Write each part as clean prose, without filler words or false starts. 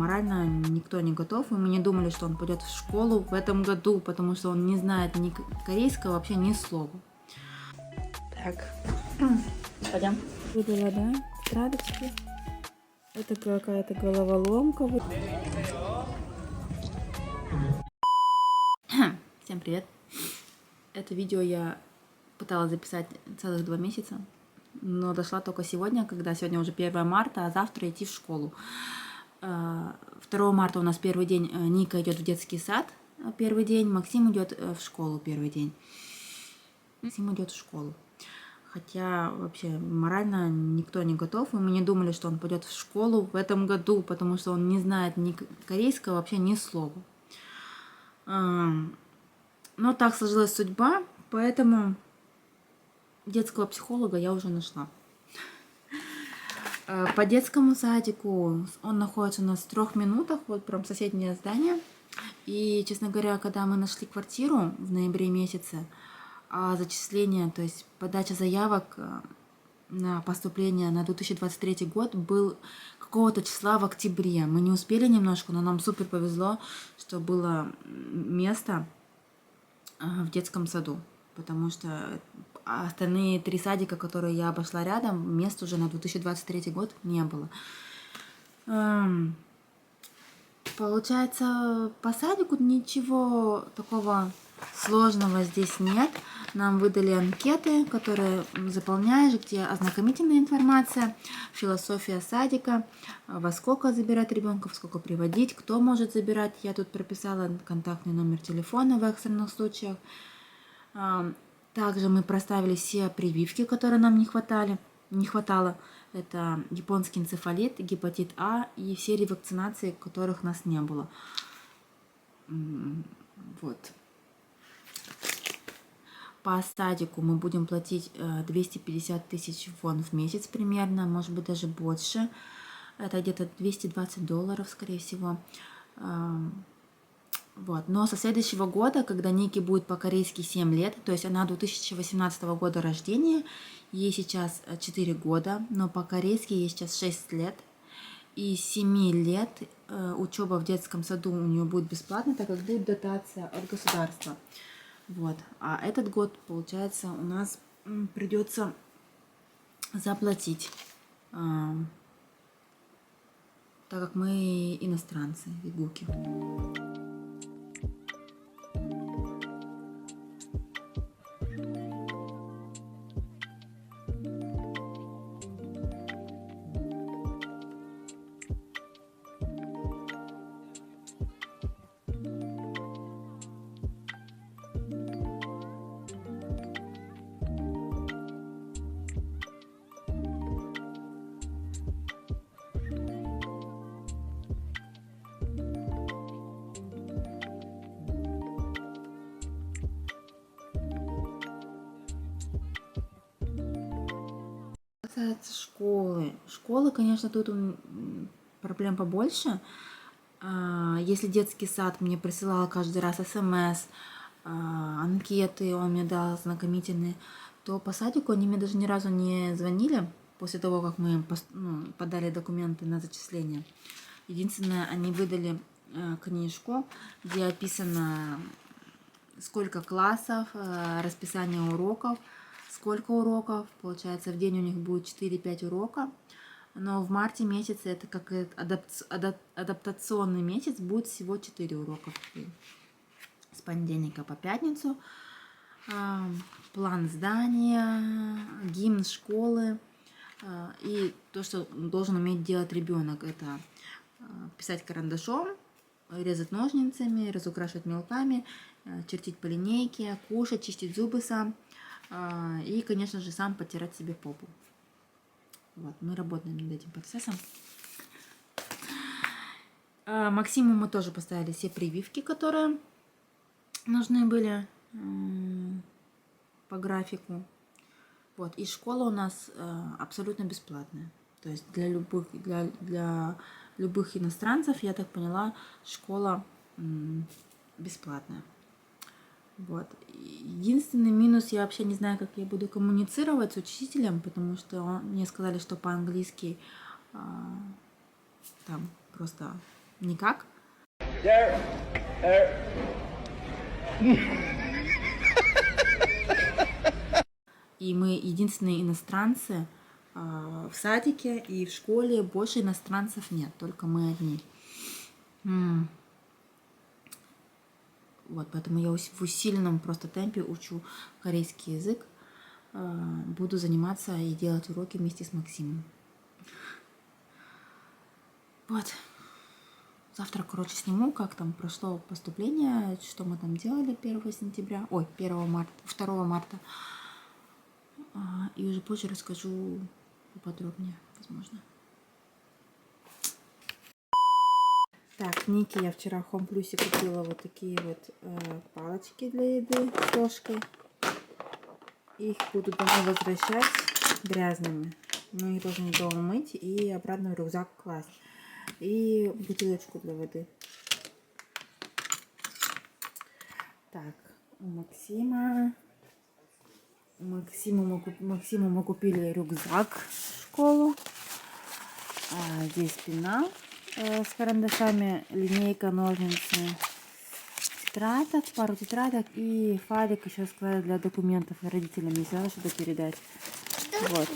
морально никто не готов, и мы не думали, что он пойдет в школу в этом году, потому что он не знает ни корейского, вообще ни слова. Так, пойдем. Выдала, да, тетрадочки. Это какая-то головоломка. Всем привет. Это видео я пыталась записать целых 2 месяца, но дошла только сегодня, когда сегодня уже 1 марта, а завтра идти в школу. 2 марта у нас первый день, Ника идет в детский сад первый день, Максим идет в школу первый день. Максим идет в школу. Хотя вообще морально никто не готов, и мы не думали, что он пойдет в школу в этом году, потому что он не знает ни корейского, вообще ни слова. Но так сложилась судьба, поэтому детского психолога я уже нашла. По детскому садику он находится у нас в 3 минутах, вот прям соседнее здание. И, честно говоря, когда мы нашли квартиру в ноябре месяце, зачисление, то есть подача заявок на поступление на 2023 год был какого-то числа в октябре. Мы не успели немножко, но нам супер повезло, что было место в детском саду, потому что остальные 3 садика, которые я обошла рядом, мест уже на 2023 год не было. Получается, по садику ничего такого сложного здесь нет. Нам выдали анкеты, которые заполняешь, где ознакомительная информация, философия садика, во сколько забирать ребенка, во сколько приводить, кто может забирать. Я тут прописала контактный номер телефона в экстренных случаях. Также мы проставили все прививки, которые нам не хватало. Это японский энцефалит, гепатит А и все ревакцинации, которых у нас не было. Вот. По садику мы будем платить 250 тысяч вон в месяц примерно, может быть даже больше. Это где-то $220, скорее всего. Вот. Но со следующего года, когда Нике будет по-корейски 7 лет, то есть она 2018 года рождения, ей сейчас 4 года, но по-корейски ей сейчас 6 лет. И с 7 лет учеба в детском саду у нее будет бесплатно, так как будет дотация от государства. Вот. А этот год, получается, у нас придется заплатить, так как мы иностранцы, вигуки. Касается школы. Школы, конечно, тут проблем побольше. Если детский сад мне присылал каждый раз СМС, анкеты он мне дал знакомительные, то по садику они мне даже ни разу не звонили после того, как мы подали документы на зачисление. Единственное, они выдали книжку, где описано, сколько классов, расписание уроков, сколько уроков. Получается, в день у них будет 4-5 уроков. Но в марте месяце, это как адаптационный месяц, будет всего 4 урока. С понедельника по пятницу. План здания, гимн школы. И то, что должен уметь делать ребенок, это писать карандашом, резать ножницами, разукрашивать мелками, чертить по линейке, кушать, чистить зубы сам. И, конечно же, сам потирать себе попу. Вот, мы работаем над этим процессом. Максиму мы тоже поставили все прививки, которые нужны были по графику. Вот, и школа у нас абсолютно бесплатная. То есть для любых иностранцев, я так поняла, школа бесплатная. Вот. Единственный минус, я вообще не знаю, как я буду коммуницировать с учителем, потому что мне сказали, что по-английски там просто Никак? И мы единственные иностранцы в садике и в школе. Больше иностранцев нет, только мы одни. Вот, поэтому я в усиленном просто темпе учу корейский язык. Буду заниматься и делать уроки вместе с Максимом. Вот. Завтра, короче, сниму, как там прошло поступление, что мы там делали 1 сентября, ой, 1 марта, 2 марта. И уже позже расскажу поподробнее, возможно. Так, Нике я вчера в Home Plus купила вот такие вот палочки для еды с ложкой. Их буду домой возвращать грязными. Но их должны дома мыть и обратно в рюкзак класть. И бутылочку для воды. Так, у Максиму мы купили рюкзак в школу. Здесь пенал с карандашами, линейка, ножницы, тетрадок, пару тетрадок и файлик еще складываю для документов родителям, если надо что-то передать. Вот.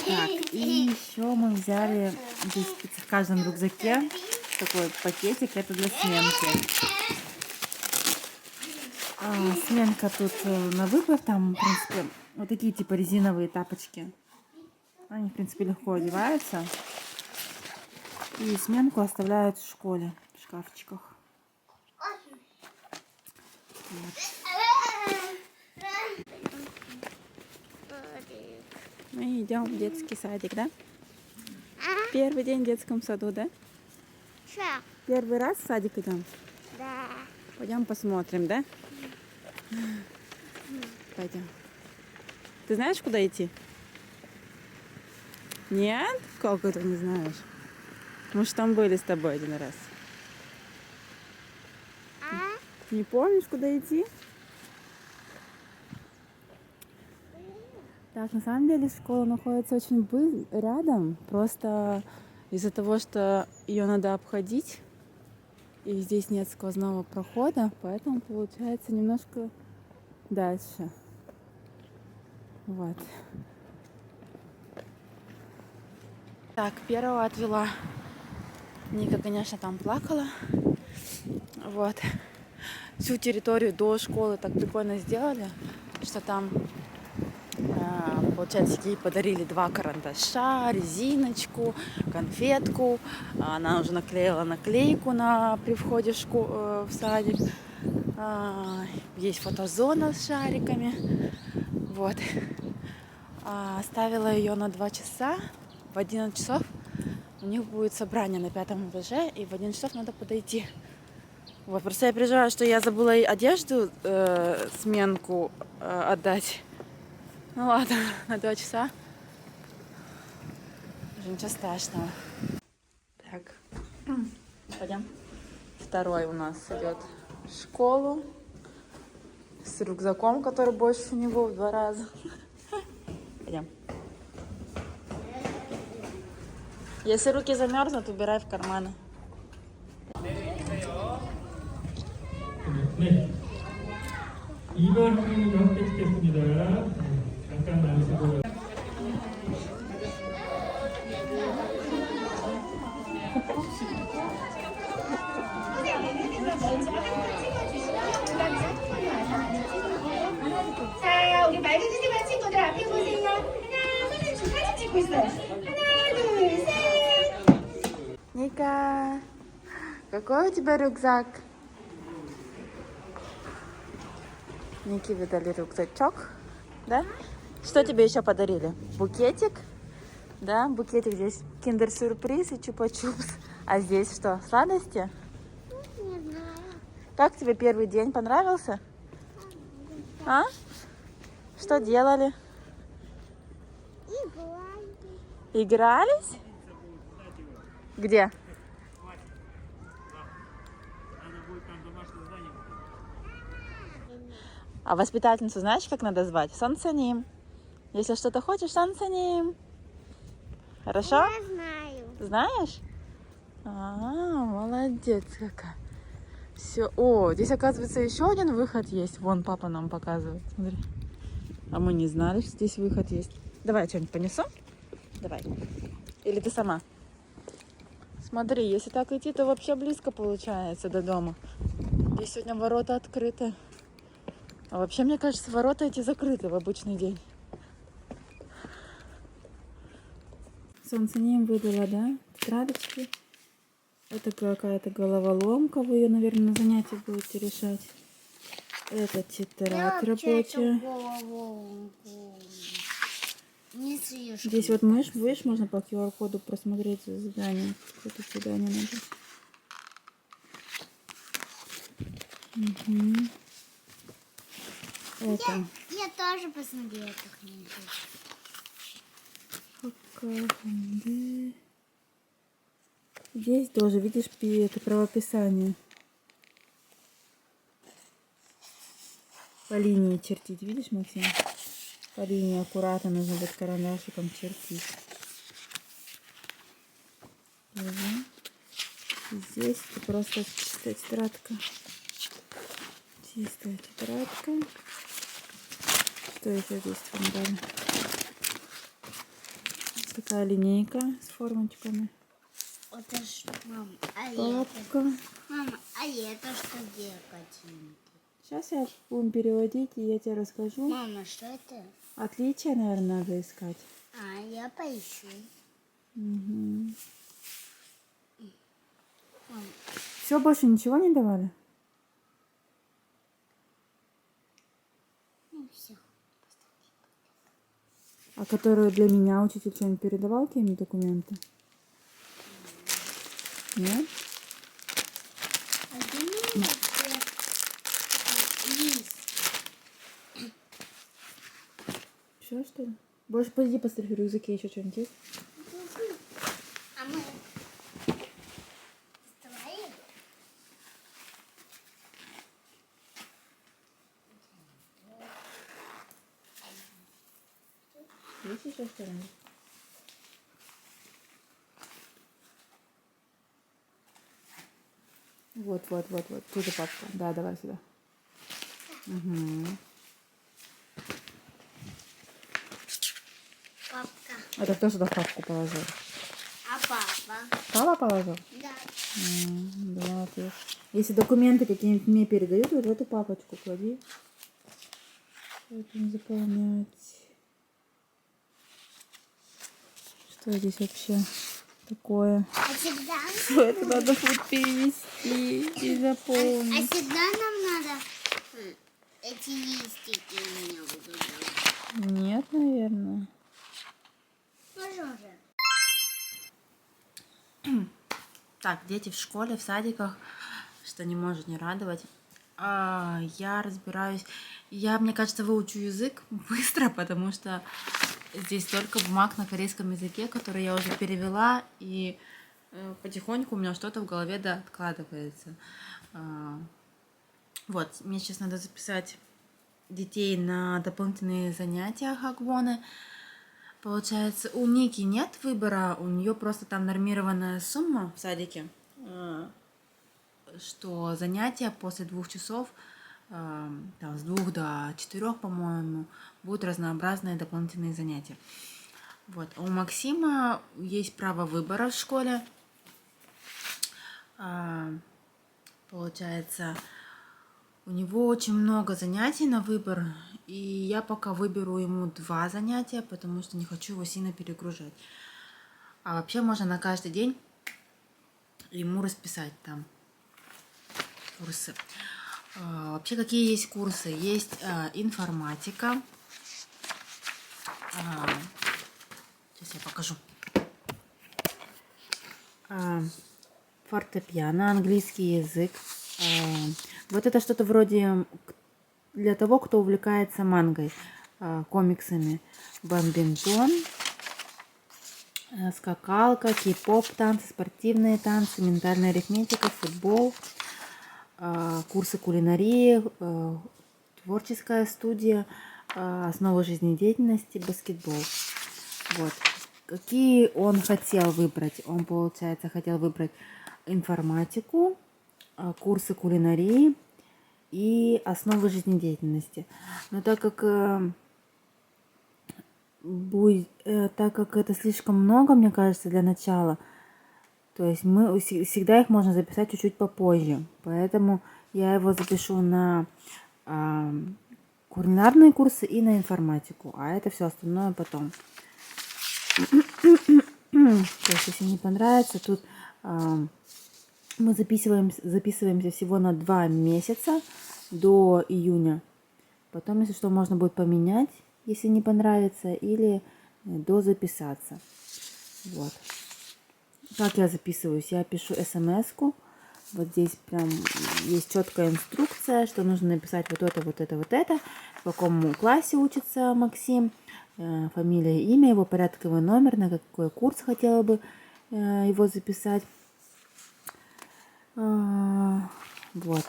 Так, и еще мы взяли здесь в каждом рюкзаке такой пакетик, это для сменки. Сменка тут на выбор, там, в принципе, вот такие типа резиновые тапочки. Они, в принципе, легко одеваются. И сменку оставляют в школе, в шкафчиках. Вот. Мы идем в детский садик, да? Первый день в детском саду, да? Первый раз в садик идем? Да. Пойдем посмотрим, да? Пойдем. Ты знаешь, куда идти? Нет? Как это не знаешь? Мы же там были с тобой один раз. Не помнишь, куда идти? Так, на самом деле школа находится очень рядом. Просто из-за того, что ее надо обходить, и здесь нет сквозного прохода, поэтому получается немножко дальше. Вот. Так, первого отвела. Ника, конечно, там плакала. Вот. Всю территорию до школы так прикольно сделали, что там, получается, ей подарили 2 карандаша, резиночку, конфетку. Она уже наклеила наклейку при входе в садик. Есть фотозона с шариками. Вот. Оставила ее на 2 часа. В 11 часов у них будет собрание на 5-м этаже, и в 11 часов надо подойти. Вот, просто я переживаю, что я забыла ей одежду, сменку отдать. Ну ладно, на 2 часа. Уже ничего страшного. Так, пойдем. Второй у нас идет в школу с рюкзаком, который больше у него в 2 раза. Пойдем. Если руки замерзнут, убирай в карманы. 네, 2번 학년으로 합격시켰습니다. 잠깐 나오시고. 자, 우리 맑은 주제반 친구들 앞에 보세요. 하나, 선생님 지금 사진 찍고 있어요. 하나, 둘, 셋. Ника, какой у тебя рюкзак? Нике выдали рюкзачок, да? Что тебе еще подарили? Букетик, да? Букетик здесь киндер-сюрприз и чупа-чупс. А здесь что, сладости? Не знаю. Как тебе первый день? Понравился? А? Что делали? И Игрались? Где? А воспитательницу знаешь, как надо звать? Сонсаним. Если что-то хочешь, Сонсаним. Хорошо? Я знаю. Знаешь? Молодец какая. Все. О, здесь, оказывается, еще один выход есть. Вон папа нам показывает. Смотри. А мы не знали, что здесь выход есть. Давай я что-нибудь понесу? Давай. Или ты сама? Смотри, если так идти, то вообще близко получается до дома. Здесь сегодня ворота открыты. А вообще, мне кажется, ворота эти закрыты в обычный день. Солнце не выдало, да? Тетрадочки. Это какая-то головоломка. Вы ее, наверное, на занятиях будете решать. Это тетрадь рабочая. Не съешь. Здесь вот мышь, видишь, можно по QR-коду просмотреть задание. Какое-то задание надо. Угу. Это. Я тоже посмотрела эту книгу. КХНД. Здесь тоже, видишь, это правописание. По линии чертить, видишь, Максим? По линии аккуратно нужно будет карандашиком чертить. Здесь это просто чистая тетрадка. Чистая тетрадка. Что еще здесь вам дали? Такая линейка с формочками. Это ж, мама, а это? Папка. Мама, а это что где картинки? Сейчас я будем переводить, и я тебе расскажу. Мама, что это? Отличия, наверное, надо искать. А, я поищу. Угу. Мама, Все, больше ничего не давали? ну все. А которую для меня учитель что-нибудь передавал, какие-нибудь документы? Нет? А где мне лист? Все, что ли? Больше пойди посмотри, в рюкзаке еще что-нибудь есть? А мы вставали? Есть еще что-нибудь? Вот. Тут же папка. Да, давай сюда. Угу. Папка. Это кто сюда в папку положил? А папа? Папа положил? Да. Да, ты. Если документы какие-нибудь мне передают, вот в эту папочку клади. Это не заполнять. Что здесь вообще такое? А всегда, Что это надо будет перевести и а заполнить? всегда нам надо эти листики у меня будут делать. Нет, наверное. Можно же. Так, дети в школе, в садиках, что не может не радовать. Я разбираюсь. Я, мне кажется, выучу язык быстро, потому что здесь столько бумаг на корейском языке, которые я уже перевела, и потихоньку у меня что-то в голове да откладывается. Вот, мне сейчас надо записать детей на дополнительные занятия хагвоны. Получается, у Ники нет выбора, у нее просто там нормированная сумма в садике, что занятия после 2 часов, там, с 2 до 4, по-моему, будут разнообразные дополнительные занятия. Вот. У Максима есть право выбора в школе. Получается, у него очень много занятий на выбор, и я пока выберу ему 2 занятия, потому что не хочу его сильно перегружать. А вообще можно на каждый день ему расписать там курсы. Вообще какие есть курсы? Есть информатика. Сейчас я покажу. Фортепиано, английский язык. Вот это что-то вроде для того, кто увлекается мангой, комиксами. Бадминтон, скакалка, кей-поп танцы, спортивные танцы, ментальная арифметика, футбол, курсы кулинарии, творческая студия, основы жизнедеятельности, баскетбол. Вот. какие он хотел выбрать. Он, получается, хотел выбрать информатику, курсы кулинарии и основы жизнедеятельности. Но так как это слишком много, мне кажется, для начала, то есть всегда их можно записать чуть-чуть попозже. Поэтому я его запишу на кулинарные курсы и на информатику, а это все остальное потом. То есть, если не понравится, тут мы записываемся всего на 2 месяца до июня. Потом, если что, можно будет поменять, если не понравится, или дозаписаться. Вот. Как я записываюсь? Я пишу смс-ку. Вот здесь прям есть четкая инструкция, что нужно написать вот это, вот это, вот это. В каком классе учится Максим, фамилия, имя, его порядковый номер, на какой курс хотела бы его записать. Вот.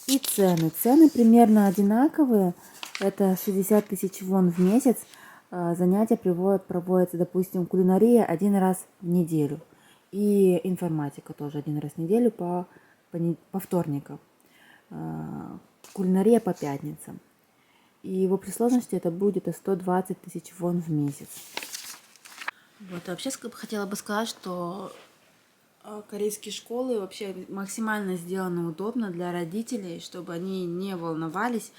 И цены. Цены примерно одинаковые. Это 60 тысяч вон в месяц. Занятия проводятся, допустим, кулинария 1 раз в неделю. И информатика тоже 1 раз в неделю по вторникам. Кулинария по пятницам. И в общей сложности это будет 120 тысяч вон в месяц. Вот, вообще хотела бы сказать, что корейские школы вообще максимально сделаны удобно для родителей, чтобы они не волновались.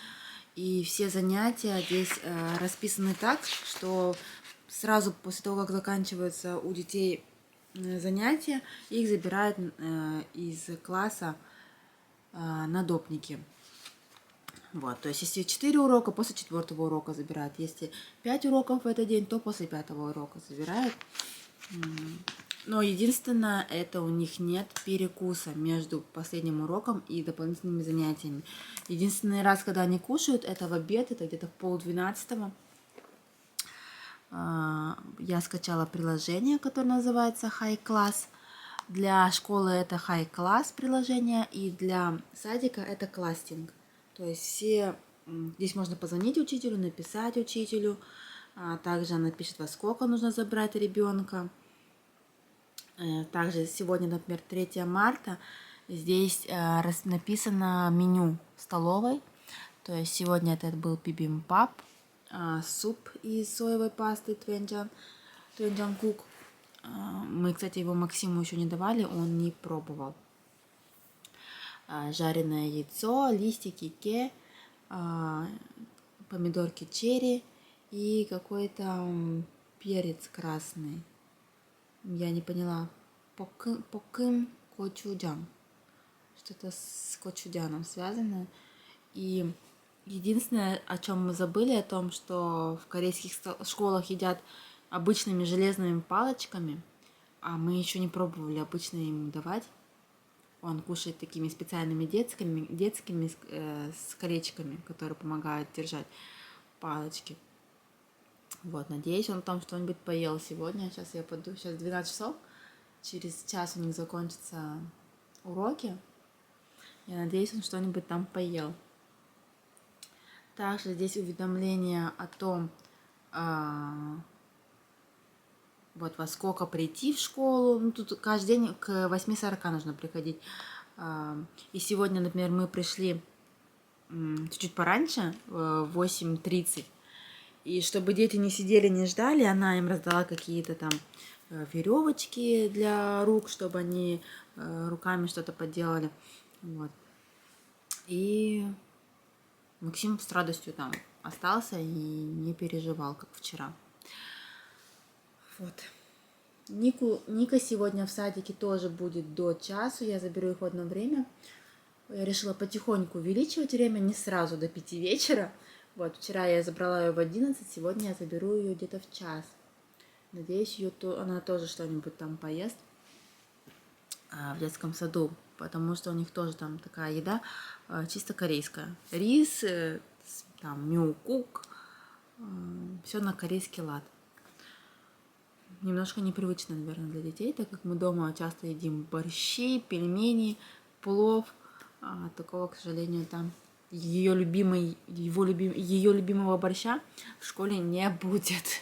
И все занятия здесь расписаны так, что сразу после того, как заканчиваются у детей занятия, их забирают из класса на допники. Вот, то есть, если 4 урока, после 4-го урока забирают. Если 5 уроков в этот день, то после 5-го урока забирают. Но единственное, это у них нет перекуса между последним уроком и дополнительными занятиями. Единственный раз, когда они кушают, это в обед, это где-то в 11:30. Я скачала приложение, которое называется High Class. Для школы это High Class приложение, и для садика это Classing. То есть здесь можно позвонить учителю, написать учителю. Также она пишет, во сколько нужно забрать ребенка. Также сегодня, например, 3 марта, здесь написано меню столовой. То есть сегодня это был бибимбап, суп из соевой пасты твенджангук. Мы, кстати, его Максиму еще не давали, он не пробовал. Жареное яйцо, листики ке, помидорки черри и какой-то перец красный. Я не поняла. Покым кочуджан. Что-то с кочуджаном связано. И единственное, о чем мы забыли, о том, что в корейских школах едят обычными железными палочками, а мы еще не пробовали обычно им давать. Он кушает такими специальными детскими с колечками, которые помогают держать палочки. Вот, надеюсь, он там что-нибудь поел сегодня. Сейчас я пойду, сейчас 12 часов. Через час у них закончатся уроки. Я надеюсь, он что-нибудь там поел. Также здесь уведомление о том, вот во сколько прийти в школу. Ну, тут каждый день к 8:40 нужно приходить. И сегодня, например, мы пришли чуть-чуть пораньше, в 8:30. И чтобы дети не сидели, не ждали, она им раздала какие-то там веревочки для рук, чтобы они руками что-то поделали. Вот. И Максим с радостью там остался и не переживал, как вчера. Вот. Ника сегодня в садике тоже будет до часу. Я заберу их в одно время. Я решила потихоньку увеличивать время, не сразу до 5 вечера. Вот, вчера я забрала ее в 11, сегодня я заберу ее где-то в час. Надеюсь, она тоже что-нибудь там поест в детском саду, потому что у них тоже там такая еда чисто корейская. Рис, там мюкук, все на корейский лад. Немножко непривычно, наверное, для детей, так как мы дома часто едим борщи, пельмени, плов. Такого, к сожалению, там ее любимого борща в школе не будет.